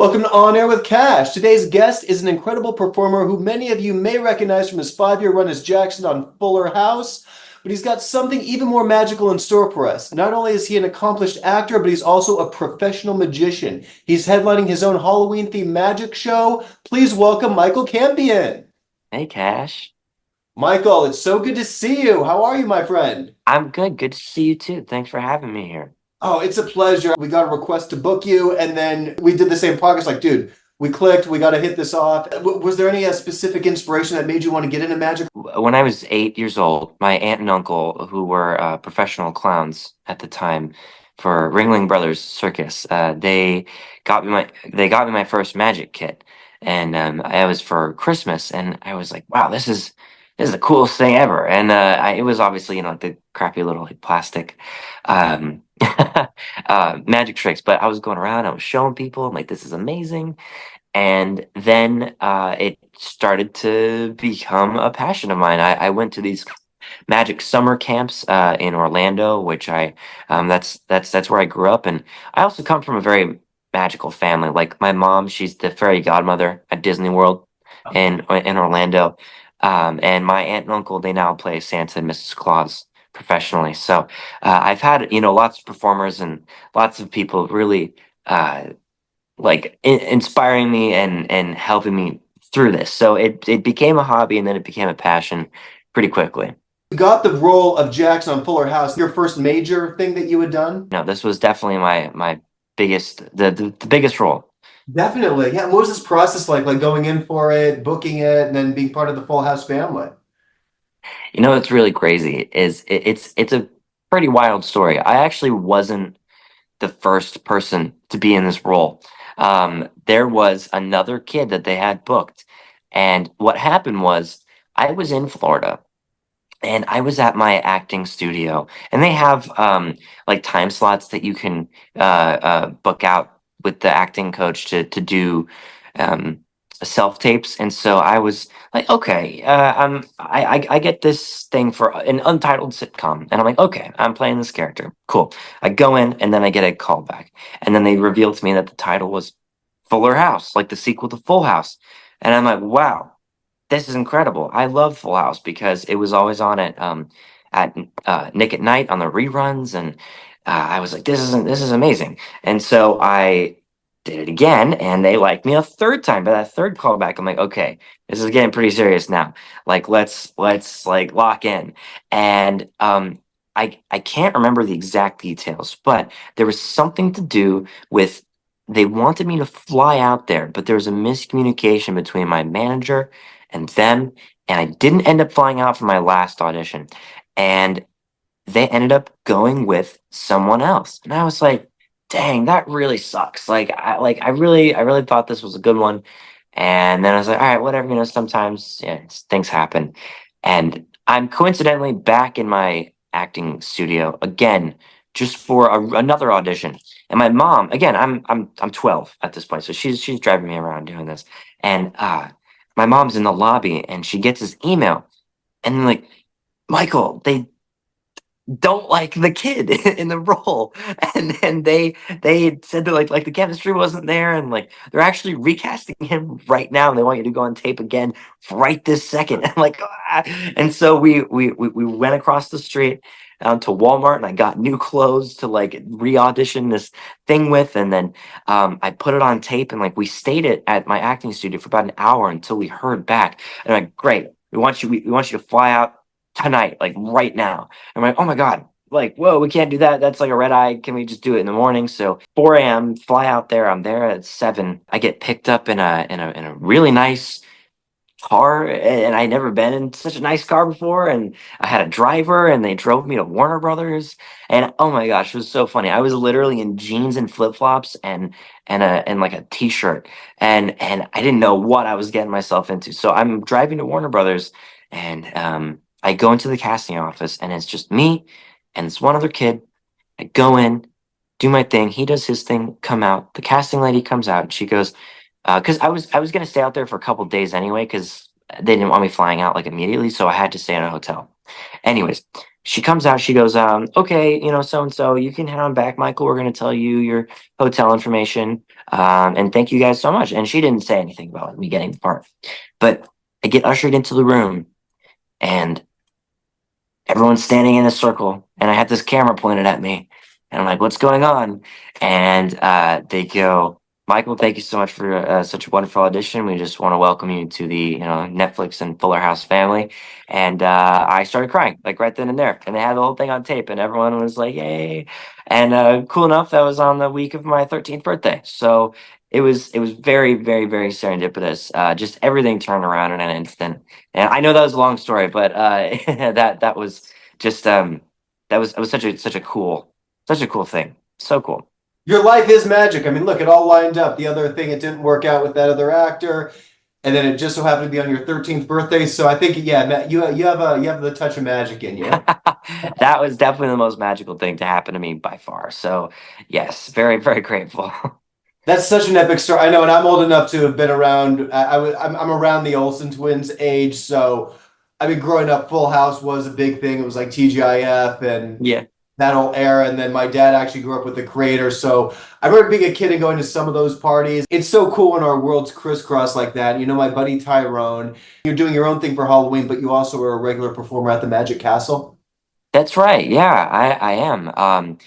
Welcome to On Air with Kash. Today's guest is an incredible performer who many of you may recognize from his 5-year run as Jackson on Fuller House, but he's got something even more magical in store for us. Not only is he an accomplished actor, but he's also a professional magician. He's headlining his own Halloween-themed magic show. Please welcome Michael Campion. Hey, Cash. Michael, it's so good to see you. How are you, my friend? I'm good. Good to see you too. Thanks for having me here. Oh, it's a pleasure. We got a request to book you, and then we did the same podcast. Like, dude, we clicked. We got to hit this off. Was there any specific inspiration that made you want to get into magic? When I was 8 years old, my aunt and uncle, who were professional clowns at the time for Ringling Brothers Circus, they got me my first magic kit, and I was for Christmas, and I was like, wow, this is the coolest thing ever. And it was obviously like the crappy little plastic. Um, magic tricks, but I was going around, I was showing people, I'm like, this is amazing. And then it started to become a passion of mine. I went to these magic summer camps in Orlando, which that's where I grew up. And I also come from a very magical family. Like my mom, she's the fairy godmother at Disney World in Orlando. And my aunt and uncle, they now play Santa and Mrs. Claus professionally. So I've had, lots of performers and lots of people really inspiring me and helping me through this. So it became a hobby and then it became a passion pretty quickly. You got the role of Jackson on Fuller House, your first major thing that you had done? No, this was definitely my biggest the biggest role. Definitely. Yeah. What was this process like? Like going in for it, booking it, and then being part of the Full House family? What's really crazy is it's a pretty wild story. I actually wasn't the first person to be in this role. There was another kid that they had booked, and what happened was I was in Florida and I was at my acting studio, and they have like time slots that you can book out with the acting coach to do um, self tapes. And so I was like, okay, I get this thing for an untitled sitcom, and I'm like, okay, I'm playing this character, cool. I go in, and then I get a call back, and then they reveal to me that the title was Fuller House, like the sequel to Full House, and I'm like, wow, this is incredible. I love Full House because it was always on at Nick at Night on the reruns, and I was like, this is amazing. And so I did it again, and they liked me a third time. But that third callback, I'm like, okay, this is getting pretty serious now. Like, let's like lock in. And I can't remember the exact details, but there was something to do with they wanted me to fly out there, but there was a miscommunication between my manager and them, and I didn't end up flying out for my last audition, and they ended up going with someone else, and I was like, dang, that really sucks. I really thought this was a good one, and then I was like, all right, whatever, sometimes, yeah, things happen. And I'm coincidentally back in my acting studio again, just for another audition. And my mom, again, I'm 12 at this point, so she's driving me around doing this, and my mom's in the lobby, and she gets this email, and like, Michael, they don't like the kid in the role, and they said that like the chemistry wasn't there, and like they're actually recasting him right now, and they want you to go on tape again right this second. I'm like, ah. And so we went across the street to Walmart, and I got new clothes to like re-audition this thing with, and then I put it on tape, and like we stayed at my acting studio for about an hour until we heard back, and I'm like, great, we want you to fly out tonight, like right now. I'm like, oh my God, like, whoa, we can't do that. That's like a red eye. Can we just do it in the morning? So 4 a.m., fly out there. I'm there at 7. I get picked up in a really nice car, and I never been in such a nice car before. And I had a driver, and they drove me to Warner Brothers. And oh my gosh, it was so funny. I was literally in jeans and flip flops and like a t-shirt, and I didn't know what I was getting myself into. So I'm driving to Warner Brothers, and I go into the casting office, and it's just me and this one other kid. I go in, do my thing. He does his thing, come out. The casting lady comes out, and she goes, because I was gonna stay out there for a couple days anyway, because they didn't want me flying out like immediately, so I had to stay in a hotel. Anyways, she comes out, she goes, okay, so and so, you can head on back, Michael. We're going to tell you your hotel information. And thank you guys so much. And she didn't say anything about me getting the part. But I get ushered into the room, and everyone's standing in a circle, and I have this camera pointed at me, and I'm like, "What's going on?" And they go, "Michael, thank you so much for such a wonderful audition. We just want to welcome you to the Netflix and Fuller House family." And I started crying like right then and there, and they had the whole thing on tape, and everyone was like, "Yay!" And cool enough, that was on the week of my 13th birthday, so. It was very, very, very serendipitous. Just everything turned around in an instant. And I know that was a long story, but that was just that was such a cool thing. So cool. Your life is magic. I mean, look, it all lined up. The other thing, it didn't work out with that other actor, and then it just so happened to be on your 13th birthday. So I think, yeah, you have the touch of magic in you. That was definitely the most magical thing to happen to me by far. So yes, very, very grateful. That's such an epic story. I know, and I'm old enough to have been around. I'm around the Olsen twins age, so I mean, growing up, Full House was a big thing. It was like TGIF and Yeah. that whole era. And then my dad actually grew up with the creator, so I remember being a kid and going to some of those parties. It's so cool when our worlds crisscross like that. You know, my buddy Tyrone, you're doing your own thing for Halloween, but you also are a regular performer at the Magic Castle. That's right. Yeah, I am.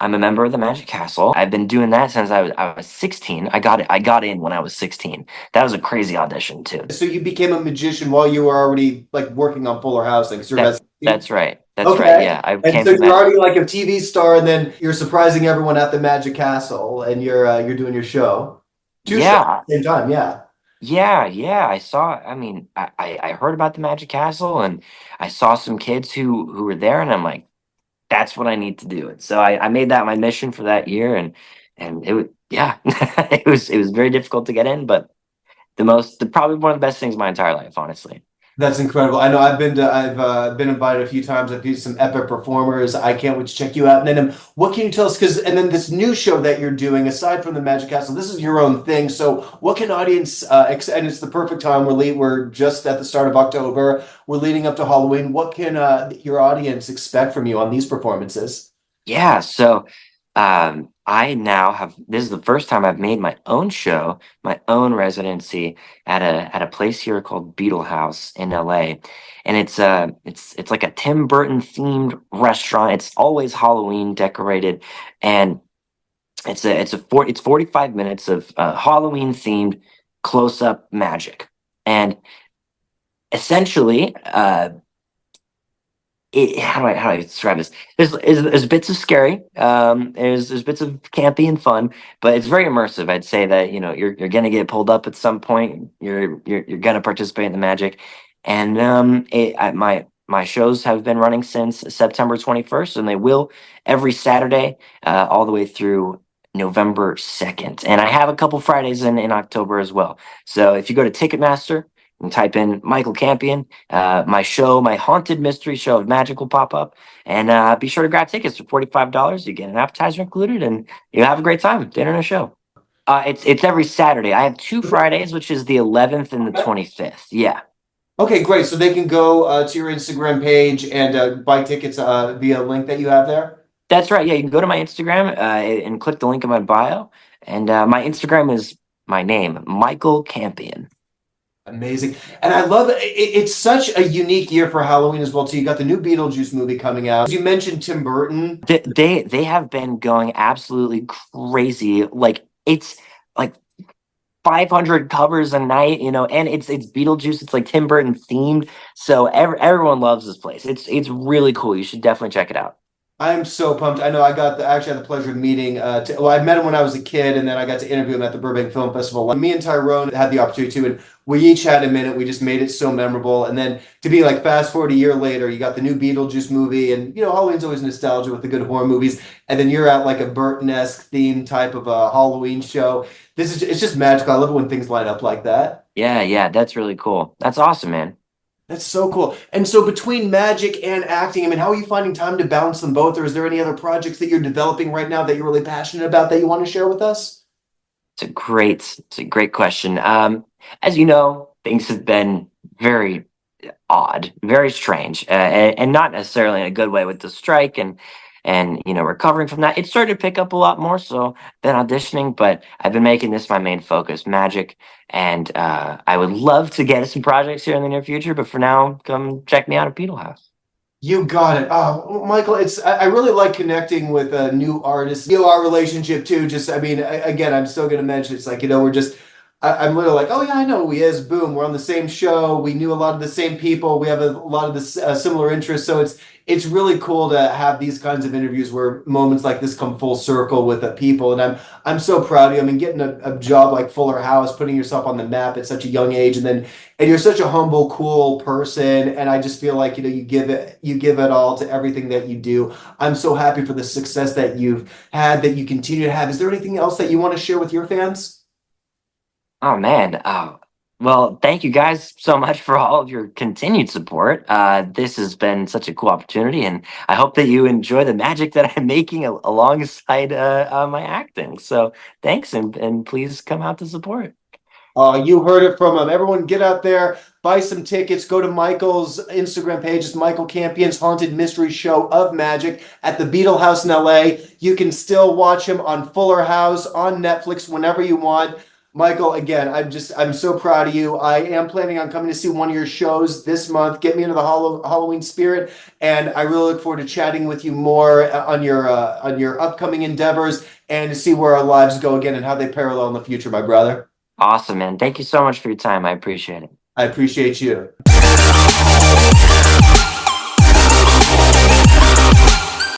I'm a member of the Magic Castle. I've been doing that since I was 16. I got in when I was 16. That was a crazy audition too. So you became a magician while you were already like working on Fuller House, like you're That about that's right. That's right. okay. Yeah, I And came so through you're magic. already like a TV star, and then you're surprising everyone at the Magic Castle, and you're doing your show. Two shows at Yeah, the same time, yeah. yeah, yeah. I saw. I mean, I heard about the Magic Castle, and I saw some kids who were there, and I'm like, that's what I need to do. And so I made that my mission for that year, and it was yeah, it was very difficult to get in, but probably one of the best things of my entire life, honestly. That's incredible. I know I've been invited a few times. I've used some epic performers. I can't wait to check you out. And then what can you tell us? Because and then this new show that you're doing, aside from the Magic Castle, this is your own thing. So what can audience and it's the perfect time. We're just at the start of October. We're leading up to Halloween. What can your audience expect from you on these performances? Yeah, so I now have this is the first time I've made my own show, my own residency at a place here called Beetle House in LA. And it's like a Tim Burton themed restaurant. It's always Halloween decorated, and it's 45 minutes of Halloween themed close up magic. And essentially, how do I describe this? There's bits of scary, there's bits of campy and fun, but it's very immersive. I'd say that you're gonna get pulled up at some point. You're gonna participate in the magic, and my shows have been running since September 21st, and they will every Saturday all the way through November 2nd, and I have a couple Fridays in October as well. So if you go to Ticketmaster and type in Michael Campion, my show, my haunted mystery show of magic will pop up. And be sure to grab tickets for $45. You get an appetizer included, and you have a great time. Dinner and a show. It's every Saturday. I have two Fridays, which is the 11th and the 25th. Yeah. Okay, great. So they can go to your Instagram page and buy tickets via a link that you have there. That's right. Yeah, you can go to my Instagram and click the link in my bio. And my Instagram is my name, Michael Campion. Amazing. And I love it. It's such a unique year for Halloween as well, too. You got the new Beetlejuice movie coming out. You mentioned Tim Burton. They have been going absolutely crazy. Like it's like 500 covers a night, and it's Beetlejuice. It's like Tim Burton themed, so everyone loves this place. It's really cool. You should definitely check it out. I'm so pumped. I know actually had the pleasure of meeting. Well, I met him when I was a kid, and then I got to interview him at the Burbank Film Festival. Me and Tyrone had the opportunity too, and we each had a minute. We just made it so memorable. And then to be like fast forward a year later, you got the new Beetlejuice movie, and Halloween's always nostalgia with the good horror movies. And then you're at like a Burton-esque theme type of a Halloween show. It's just magical. I love it when things line up like that. Yeah, yeah, that's really cool. That's awesome, man. That's so cool. And so between magic and acting, I mean, how are you finding time to balance them both? Or is there any other projects that you're developing right now that you're really passionate about that you want to share with us? It's a great question. As you know, things have been very odd, very strange, and not necessarily in a good way with the strike and recovering from that. It started to pick up a lot more so than auditioning, but I've been making this my main focus, magic, and I would love to get some projects here in the near future. But for now, come check me out at Beetle House. You got it. Oh, Michael, I really like connecting with new artists. Our relationship too. Just I mean, again, I'm still going to mention it's like we're just. I'm literally like, oh yeah, I know who he is. Boom, we're on the same show. We knew a lot of the same people. We have a lot of the similar interests. So it's really cool to have these kinds of interviews where moments like this come full circle with people. And I'm so proud of you. I mean, getting a job like Fuller House, putting yourself on the map at such a young age, and you're such a humble, cool person. And I just feel like you give it all to everything that you do. I'm so happy for the success that you've had, that you continue to have. Is there anything else that you want to share with your fans? Oh man. Oh, well, thank you guys so much for all of your continued support. This has been such a cool opportunity, and I hope that you enjoy the magic that I'm making alongside my acting. So thanks, and please come out to support. You heard it from him. Everyone, get out there, buy some tickets, go to Michael's Instagram page. It's Michael Campion's Haunted Mystery Show of Magic at the Beetle House in LA. You can still watch him on Fuller House, on Netflix, whenever you want. Michael, again, I'm so proud of you. I am planning on coming to see one of your shows this month. Get me into the Halloween spirit, and I really look forward to chatting with you more on your upcoming endeavors and to see where our lives go again and how they parallel in the future, my brother. Awesome, man. Thank you so much for your time. I appreciate it. I appreciate you.